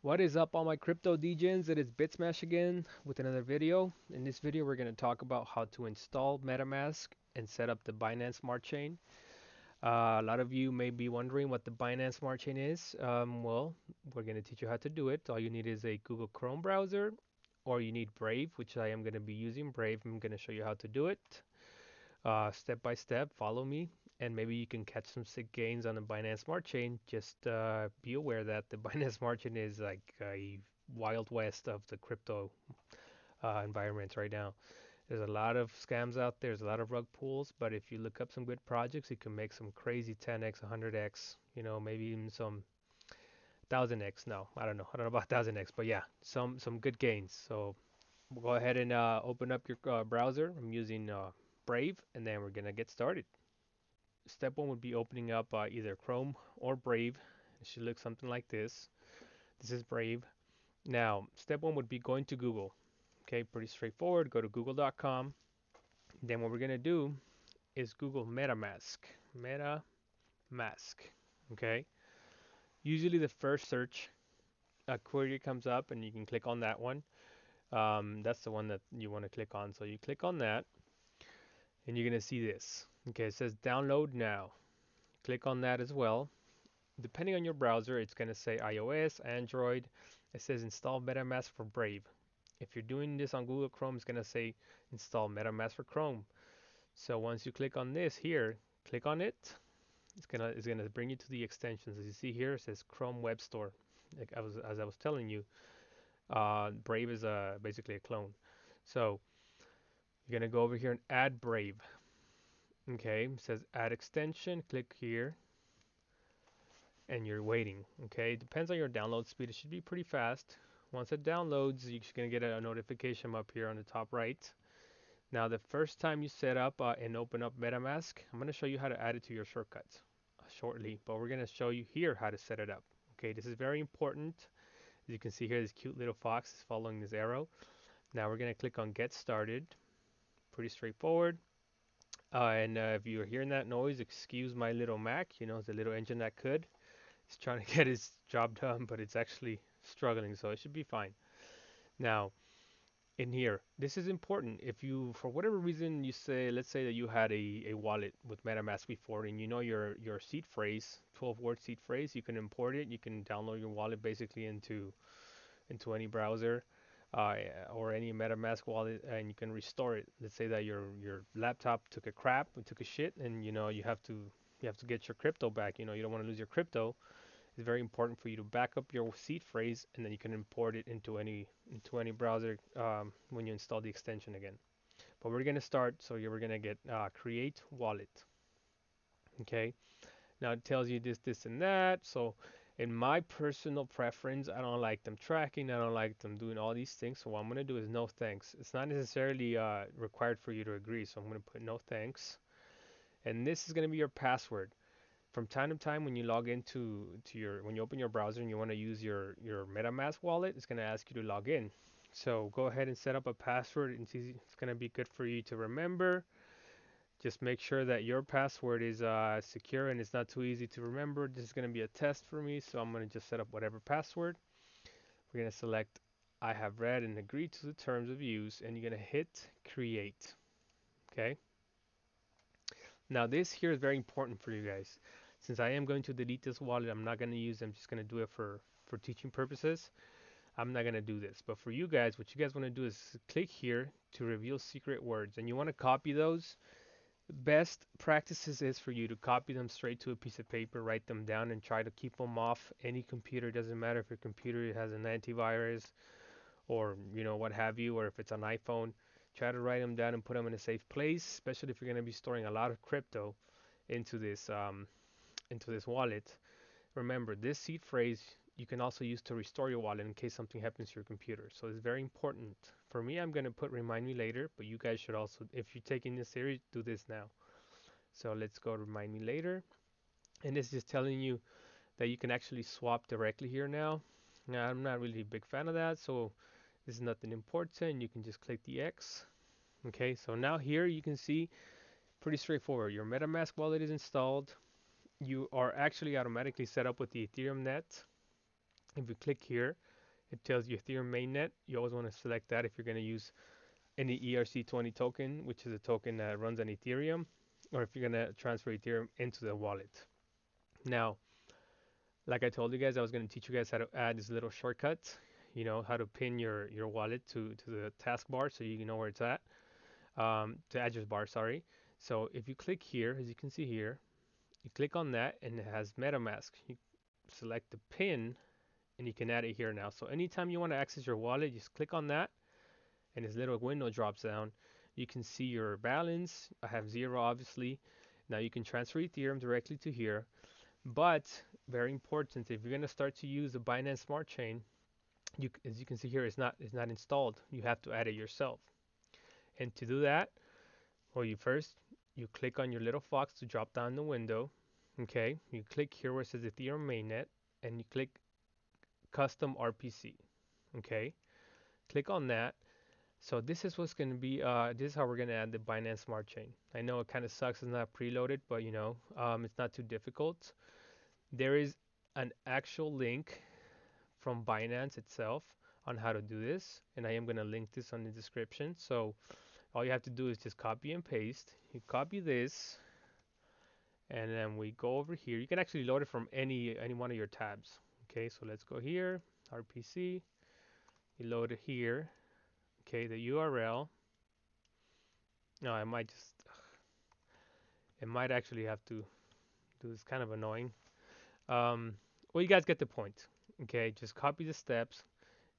What is up, all my crypto degens? It is Bitsmash again with another video. In this video, we're going to talk about how to install Metamask and set up the Binance Smart Chain. A lot of you may be wondering what the Binance Smart Chain is. Well, we're going to teach you how to do it. All you need is a Google Chrome browser, or you need Brave, which I am going to be using Brave. I'm going to show you how to do it step by step. Follow me, and maybe you can catch some sick gains on the Binance Smart Chain. Just be aware that the Binance Smart Chain is like a wild west of the crypto environment right now. There's a lot of scams out there. There's a lot of rug pulls, but if you look up some good projects, you can make some crazy 10x, 100x, maybe even some 1000x. No, I don't know. I don't know about 1000x, but yeah, some good gains. So we'll go ahead and open up your browser. I'm using Brave, and then we're gonna get started. Step one would be opening up either Chrome or Brave. It should look something like this. This is Brave. Now, step one would be going to Google. Okay, pretty straightforward. Go to google.com. Then what we're going to do is Google Metamask. Metamask. Okay. Usually the first search a query comes up and you can click on that one. That's the one that you want to click on. So you click on that and you're going to see this. Okay, it says download now. Click on that as well. Depending on your browser, it's going to say iOS, Android. It says install MetaMask for Brave. If you're doing this on Google Chrome, it's going to say install MetaMask for Chrome. So once you click on this here, click on it. It's gonna bring you to the extensions. As you see here, it says Chrome Web Store. As I was telling you, Brave is basically a clone. So you're gonna go over here and add Brave. Okay, it says add extension. Click here and you're waiting. Okay, it depends on your download speed. It should be pretty fast. Once it downloads, you're going to get a notification up here on the top right. Now, the first time you set up and open up MetaMask, I'm going to show you how to add it to your shortcuts shortly, but we're going to show you here how to set it up. Okay, this is very important. As you can see here, this cute little fox is following this arrow. Now we're going to click on Get Started. Pretty straightforward. And if you're hearing that noise, excuse my little Mac. It's a little engine that could. He's trying to get his job done, but it's actually struggling, so it should be fine. Now, in here, this is important. If you, for whatever reason, let's say that you had a wallet with MetaMask before, and you know your seed phrase, 12-word seed phrase, you can import it. You can download your wallet basically into any browser uh, or any MetaMask wallet, and you can restore it. Let's say that your laptop took a crap, it took a shit, and you have to get your crypto back. You don't want to lose your crypto. It's very important for you to back up your seed phrase, and then you can import it into any browser when you install the extension again. But we're gonna start. So we're gonna get create wallet. Okay. Now it tells you this, and that. So in my personal preference, I don't like them tracking. I don't like them doing all these things. So what I'm gonna do is no thanks. It's not necessarily required for you to agree. So I'm gonna put no thanks. And this is gonna be your password. From time to time when you log into when you open your browser and you want to use your MetaMask wallet, it's going to ask you to log in. So go ahead and set up a password. It's going to be good for you to remember. Just make sure that your password is secure and it's not too easy to remember. This is going to be a test for me, so I'm going to just set up whatever password. We're going to select I have read and agreed to the terms of use, and you're going to hit create. Okay. Now this here is very important for you guys. Since I am going to delete this wallet, I'm not going to use it. I'm just going to do it for teaching purposes. I'm not going to do this. But for you guys, what you guys want to do is click here to reveal secret words. And you want to copy those. Best practices is for you to copy them straight to a piece of paper, write them down, and try to keep them off any computer. Doesn't matter if your computer has an antivirus or what have you, or if it's an iPhone. Try to write them down and put them in a safe place, especially if you're going to be storing a lot of crypto into this wallet. Remember, this seed phrase you can also use to restore your wallet in case something happens to your computer. So it's very important. For me, I'm going to put remind me later, but you guys should also, if you're taking this series, do this now. So let's go remind me later. And this is telling you that you can actually swap directly here now. Now, I'm not really a big fan of that, so this is nothing important. You can just click the X. Okay, so now here you can see pretty straightforward. Your MetaMask wallet is installed. You are actually automatically set up with the Ethereum net. If you click here, it tells you Ethereum mainnet. You always want to select that if you're going to use any ERC20 token, which is a token that runs on Ethereum, or if you're going to transfer Ethereum into the wallet. Now, like I told you guys, I was going to teach you guys how to add this little shortcut, how to pin your wallet to the taskbar so you know where it's at, to address bar, sorry. So if you click here, as you can see here, you click on that and it has MetaMask. You select the pin and you can add it here now. So anytime you want to access your wallet, just click on that and this little window drops down. You can see your balance. I have 0 obviously. Now you can transfer Ethereum directly to here. But very important, if you're going to start to use the Binance Smart Chain, as you can see here, it's not installed. You have to add it yourself. And to do that, well, you click on your little fox to drop down the window. Okay, you click here where it says Ethereum mainnet, and you click Custom RPC. Okay, click on that. So this is what's going to be. This is how we're going to add the Binance Smart Chain. I know it kind of sucks; it's not preloaded, but it's not too difficult. There is an actual link from Binance itself on how to do this, and I am going to link this on the description. So all you have to do is just copy and paste. You copy this, and then we go over here. You can actually load it from any one of your tabs. Okay, so let's go here, RPC. You load it here. Okay, the URL. No, it might actually have to do this. Kind of annoying. Well, you guys get the point. Okay, just copy the steps,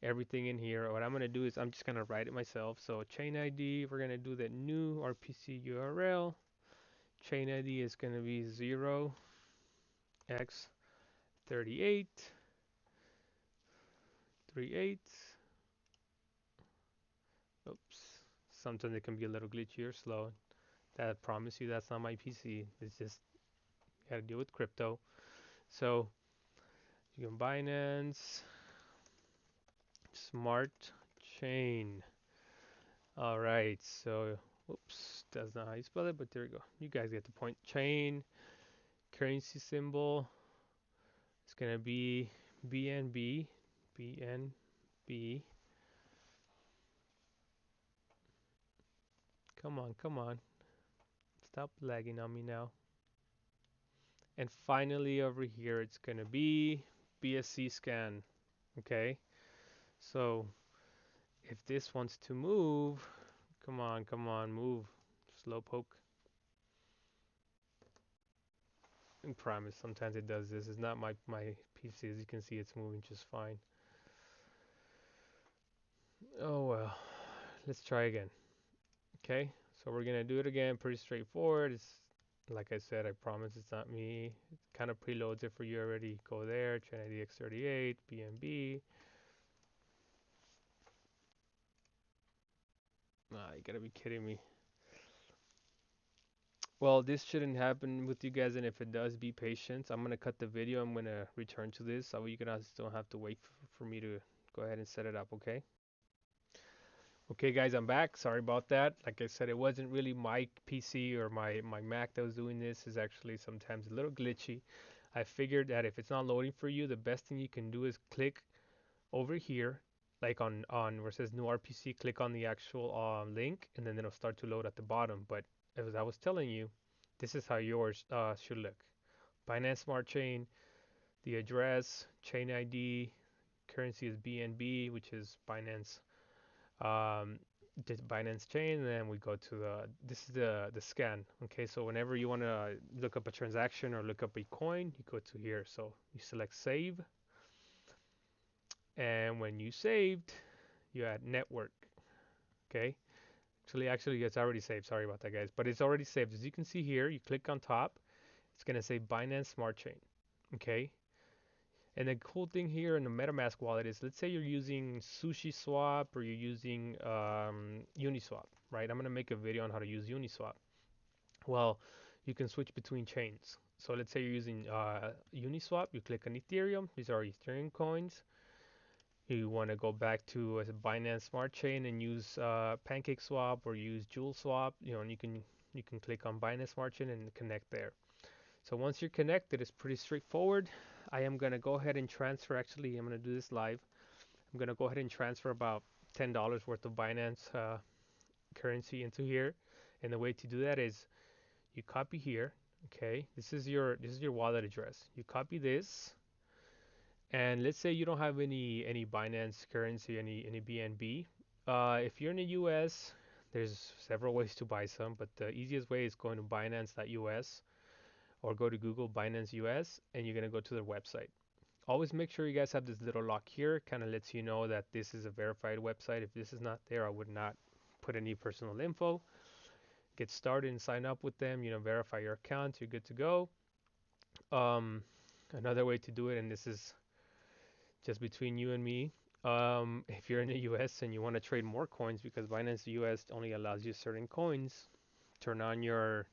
everything in here. What I'm gonna do is I'm just gonna write it myself. So chain ID, we're gonna do the new RPC URL. Chain ID is gonna be 0x38 38. Oops. Sometimes it can be a little glitchy or slow. I promise you that's not my PC. It's just gotta deal with crypto. So you can Binance Smart Chain. All right. So, oops, that's not how you spell it, but there you go. You guys get the point. Chain currency symbol. It's gonna be BNB. BNB. Come on, come on. Stop lagging on me now. And finally over here it's gonna be BSC scan. Okay, so if this wants to move, come on, move. Slowpoke. I promise sometimes it does this. It's not my PC, as you can see it's moving just fine. Oh well, let's try again. Okay, so we're gonna do it again, pretty straightforward. It's like I said, I promise it's not me. It kind of preloads it for you already. Go there, chain ID X38, BNB. Ah, you gotta be kidding me. Well, this shouldn't happen with you guys, and if it does, be patient. I'm gonna cut the video. I'm gonna return to this, so you guys don't have to wait for me to go ahead and set it up, okay? Okay, guys, I'm back. Sorry about that. Like I said, it wasn't really my PC or my Mac that was doing this. It's actually sometimes a little glitchy. I figured that if it's not loading for you, the best thing you can do is click over here, like on where it says new RPC, click on the actual link, and then it'll start to load at the bottom. But as I was telling you, this is how yours should look. Binance Smart Chain, the address, chain ID, currency is BNB, which is Binance, um, the Binance chain, and then we go to this is the scan. Okay, so whenever you want to look up a transaction or look up a coin, you go to here. So you select save, and when you saved, you add network. Okay, actually, it's already saved. Sorry about that, guys, but it's already saved. As you can see here, you click on top, it's gonna say Binance Smart Chain. Okay, and the cool thing here in the MetaMask wallet is, let's say you're using Sushi Swap or you're using Uniswap, right? I'm gonna make a video on how to use Uniswap. Well, you can switch between chains. So let's say you're using Uniswap, you click on Ethereum. These are Ethereum coins. You want to go back to a Binance Smart Chain and use Pancakeswap or use JewelSwap, and you can click on Binance Smart Chain and connect there. So once you're connected, it's pretty straightforward. I am gonna go ahead and transfer. Actually, I'm gonna do this live. I'm gonna go ahead and transfer about $10 worth of Binance currency into here. And the way to do that is you copy here. Okay, this is your wallet address. You copy this, and let's say you don't have any Binance currency, any BNB. If you're in the US, there's several ways to buy some, but the easiest way is going to Binance.us or go to Google Binance US, and you're gonna go to their website. Always make sure you guys have this little lock here. Kind of lets you know that this is a verified website. If this is not there, I would not put any personal info. Get started and sign up with them. Verify your account. You're good to go. Um, Another way to do it, and this is just between you and me. If you're in the US and you want to trade more coins, because Binance US only allows you certain coins, turn on your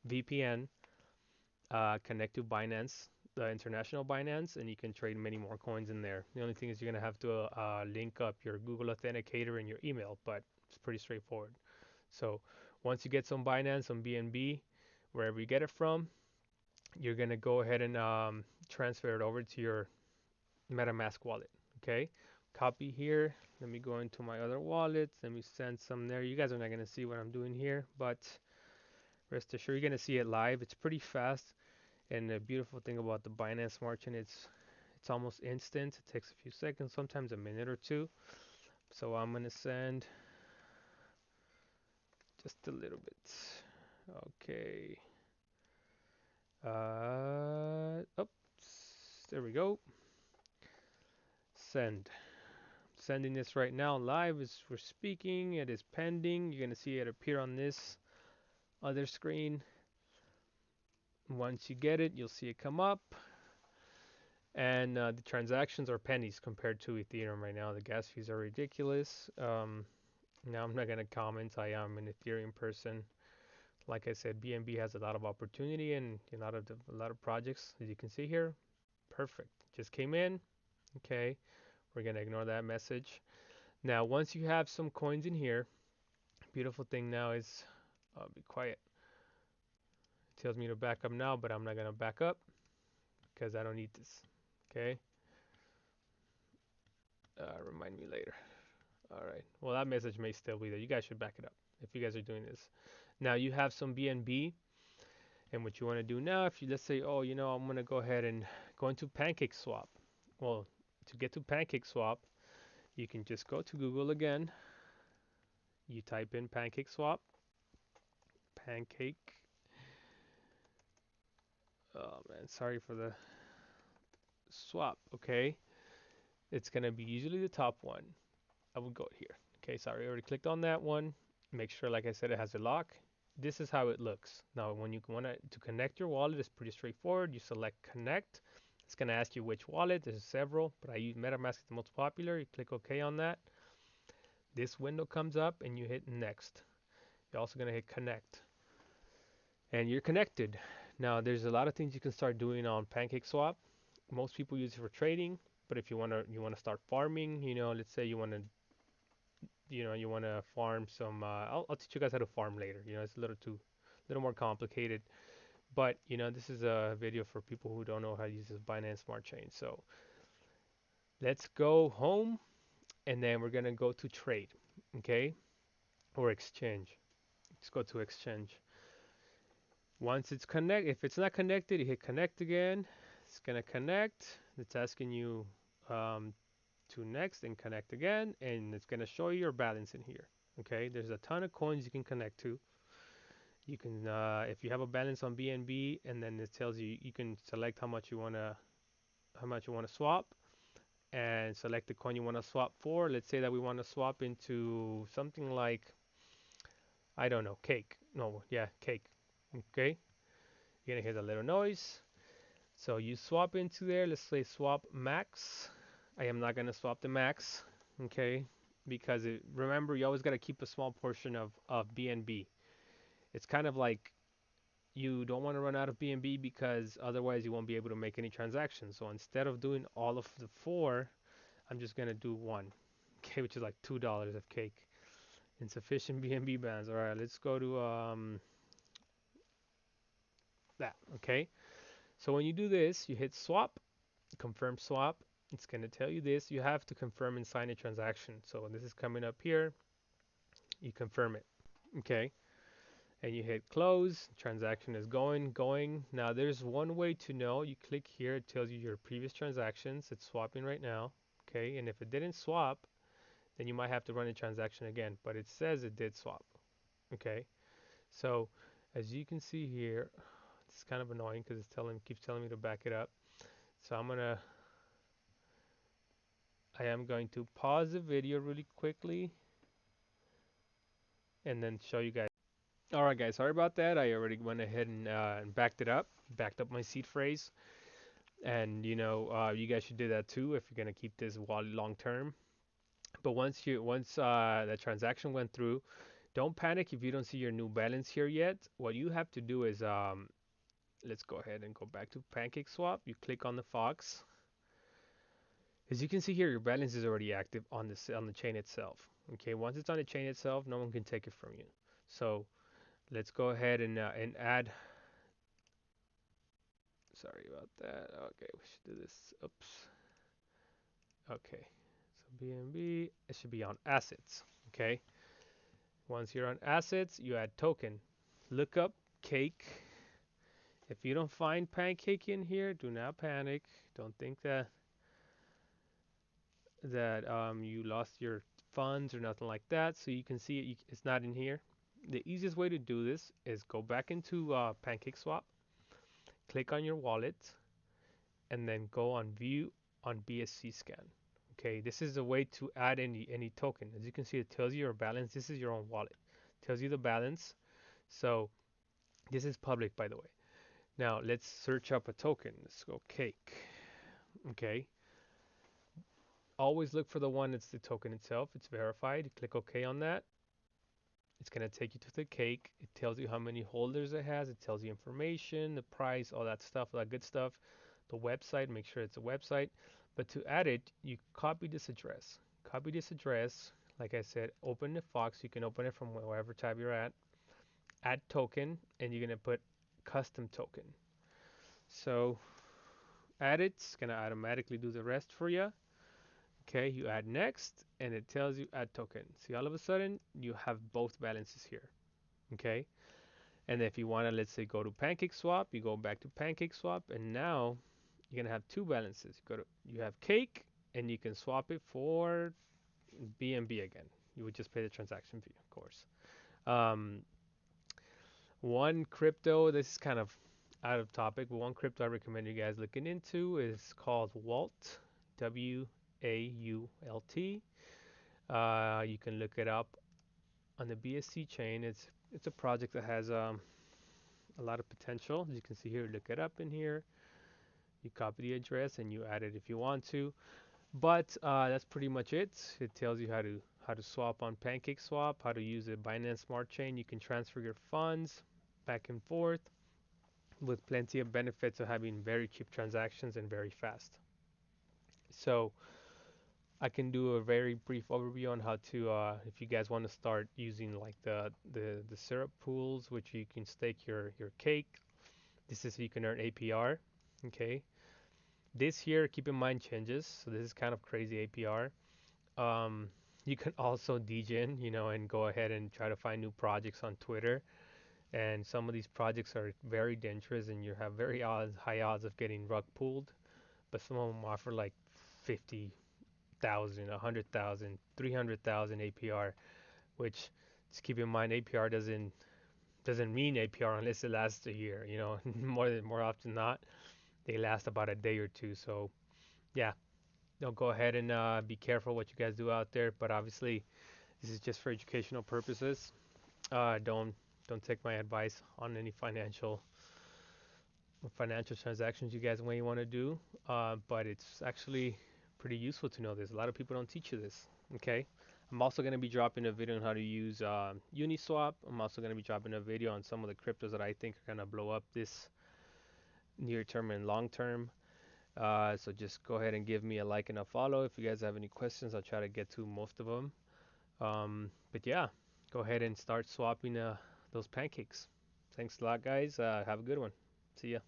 VPN, connect to Binance, the international Binance, and you can trade many more coins in there. The only thing is you're going to have to link up your Google Authenticator and your email, but it's pretty straightforward. So once you get some Binance, some BNB, wherever you get it from, you're going to go ahead and transfer it over to your Metamask wallet. Okay, copy here. Let me go into my other wallets. Let me send some there. You guys are not going to see what I'm doing here, but rest assured you're going to see it live. It's pretty fast. And the beautiful thing about the Binance Smart Chain, it's almost instant. It takes a few seconds, sometimes a minute or two. So I'm gonna send just a little bit. Okay. Oops. There we go. Send. Sending this right now live as we're speaking. It is pending. You're gonna see it appear on this other screen. Once you get it, you'll see it come up. And the transactions are pennies compared to Ethereum right now. The gas fees are ridiculous. Now I'm not gonna comment. I am an Ethereum person. Like I said, BNB has a lot of opportunity and a lot of projects, as you can see here. Perfect. Just came in. Okay, we're gonna ignore that message. Now, once you have some coins in here, beautiful thing now is, be quiet. It tells me to back up now, but I'm not gonna back up because I don't need this. Okay. Remind me later. All right. Well, that message may still be there. You guys should back it up if you guys are doing this. Now you have some BNB, and what you want to do now, if you let's say, oh, I'm gonna go ahead and go into Pancakeswap. Well, to get to Pancakeswap, you can just go to Google again. You type in Pancakeswap, Pancake. Oh man, sorry for the swap. Okay, it's gonna be usually the top one. I would go here. Okay, sorry, I already clicked on that one. Make sure, like I said, it has a lock. This is how it looks. Now, when you want to connect your wallet, it's pretty straightforward. You select connect. It's going to ask you which wallet. There's several, but I use Metamask, it's the most popular. You click OK on that. This window comes up and you hit next. You're also going to hit connect. And you're connected. Now, there's a lot of things you can start doing on Pancakeswap. Most people use it for trading, but if you want to start farming, let's say you want to farm some. I'll teach you guys how to farm later. It's a little more complicated. But this is a video for people who don't know how to use this Binance Smart Chain. So let's go home, and then we're gonna go to trade, okay, or exchange. Let's go to exchange. Once it's if it's not connected, you hit connect again. It's gonna connect. It's asking you to next and connect again, and it's gonna show you your balance in here. Okay, there's a ton of coins you can connect to. You can, if you have a balance on BNB, and then it tells you can select how much you wanna swap, and select the coin you wanna swap for. Let's say that we wanna swap into something like, I don't know, cake. No, yeah, cake. Okay, you're gonna hear the little noise. So you swap into there. Let's say swap max. I am not gonna swap the max. Okay, because remember, you always gotta keep a small portion of BNB. It's kind of like you don't want to run out of BNB because otherwise you won't be able to make any transactions. So instead of doing all of the four, I'm just gonna do one, okay, which is like $2 of cake. Insufficient BNB bands. All right, let's go to that. Okay. So when you do this, you hit swap, confirm swap. It's going to tell you this. You have to confirm and sign a transaction. So when this is coming up here, you confirm it. Okay. And you hit close. Transaction is going. Now there's one way to know. You click here. It tells you your previous transactions. It's swapping right now. Okay. And if it didn't swap, then you might have to run a transaction again. But it says it did swap. Okay. So as you can see here, it's kind of annoying because keeps telling me to back it up. So I am going to pause the video really quickly and then show you guys. All right, guys, sorry about that. I already went ahead and backed it up, backed up my seed phrase. And you guys should do that too if you're gonna keep this wallet long term. But once the transaction went through, don't panic if you don't see your new balance here yet. What you have to do is let's go ahead and go back to Pancake Swap. You click on the fox. As you can see here, your balance is already active on the chain itself. Okay, once it's on the chain itself, no one can take it from you. So let's go ahead and add. Sorry about that. Okay, we should do this. Oops. Okay, so BNB, it should be on assets. Okay, once you're on assets, you add token. Look up cake. If you don't find pancake in here, do not panic. Don't think that you lost your funds or nothing like that. So you can see it's not in here. The easiest way to do this is go back into Pancakeswap, click on your wallet, and then go on view on BSC scan. Okay, this is a way to add any token. As you can see, it tells you your balance. This is your own wallet. It tells you the balance. So this is public, by the way. Now let's search up a token. Let's go cake. Okay. Always look for the one that's the token itself. It's verified. Click OK on that. It's going to take you to the cake. It tells you how many holders it has. It tells you information, the price, all that stuff, all that good stuff. The website, make sure it's a website. But to add it, you copy this address. Copy this address. Like I said, open the Fox. You can open it from wherever tab you're at. Add token, and you're going to put custom token. So add it. It's going to automatically do the rest for you. Okay, you add next, and it tells you add token. See, all of a sudden, you have both balances here. Okay, and if you want to, let's say, go to Pancakeswap, you go back to Pancakeswap, and now you're gonna have two balances. You have cake, and you can swap it for BNB again. You would just pay the transaction fee, of course. Um, one crypto, this is kind of out of topic, but one crypto I recommend you guys looking into is called Walt, WAULT. You can look it up on the BSC chain. It's a project that has a lot of potential. As you can see here, look it up in here. You copy the address and you add it if you want to. But that's pretty much it. It tells you how to swap on Pancakeswap, how to use a Binance Smart Chain. You can transfer your funds back and forth with plenty of benefits of having very cheap transactions and very fast. So I can do a very brief overview on how to, if you guys want to start using like the syrup pools, which you can stake your cake. This is so you can earn APR. Okay. This here, keep in mind changes. So this is kind of crazy APR. You can also degen, and go ahead and try to find new projects on Twitter. And some of these projects are very dangerous, and you have very high odds of getting rug pulled. But some of them offer like 50,000, 100,000, 300,000 APR, which just keep in mind APR doesn't mean APR unless it lasts a year. More often not, they last about a day or two. So yeah, don't go ahead and be careful what you guys do out there. But obviously, this is just for educational purposes. Don't take my advice on any financial transactions you guys may want to do. But it's actually pretty useful to know this. A lot of people don't teach you this. Okay. I'm also going to be dropping a video on how to use Uniswap. I'm also going to be dropping a video on some of the cryptos that I think are going to blow up this near term and long term. So just go ahead and give me a like and a follow. If you guys have any questions, I'll try to get to most of them. But yeah, go ahead and start swapping those pancakes. Thanks a lot, guys. Have a good one. See ya.